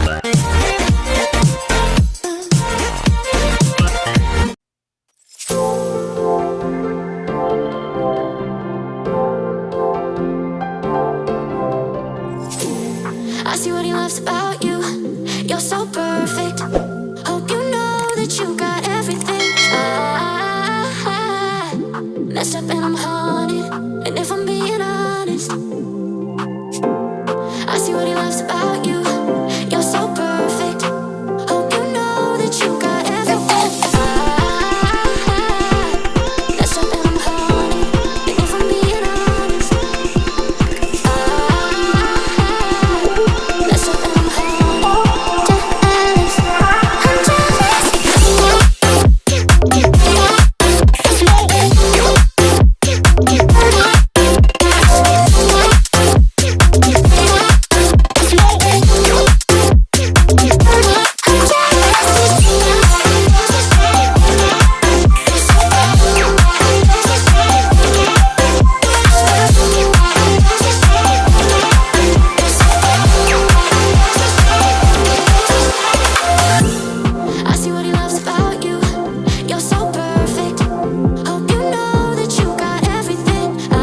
I see what he loves about you. You're so perfect. Hope you know that you got everything. I messed up and I'm haunted. And if I'm being honest, I see what he loves about you. You're so perfect. Hope you know that you got everything. I messed up and I'm haunted. And if I'm being honest, messed up and I'm haunted. Jealous, I'm I see what he loves about you. You're so perfect. Hope you know that you got everything. I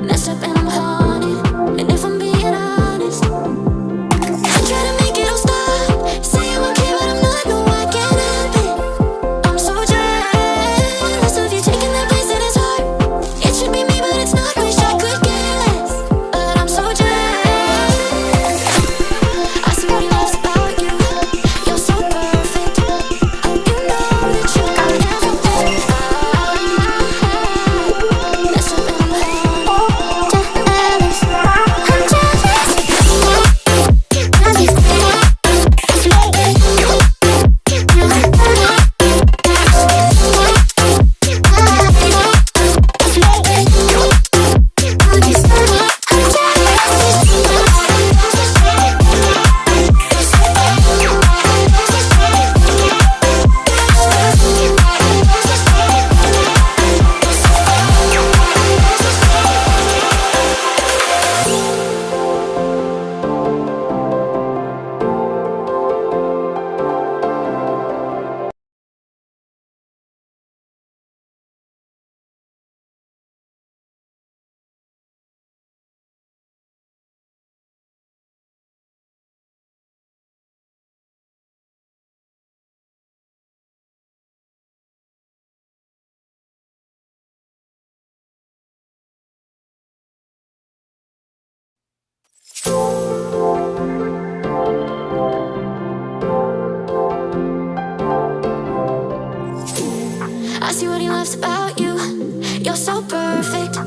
messed up and I'm haunted. And if I'm being honest, I try to make it all stop. Say I'm okay, but I'm not. No, I can't help it. I'm so jealous of you taking that place in his heart. It should be me, but it's not. Wish I could care less, but I'm so jealous. I see what he loves about you. You're so perfect. Hope you know that you got everything. Messed up and I'm haunted. Jealous, I'm I see what he loves about you. You're so perfect.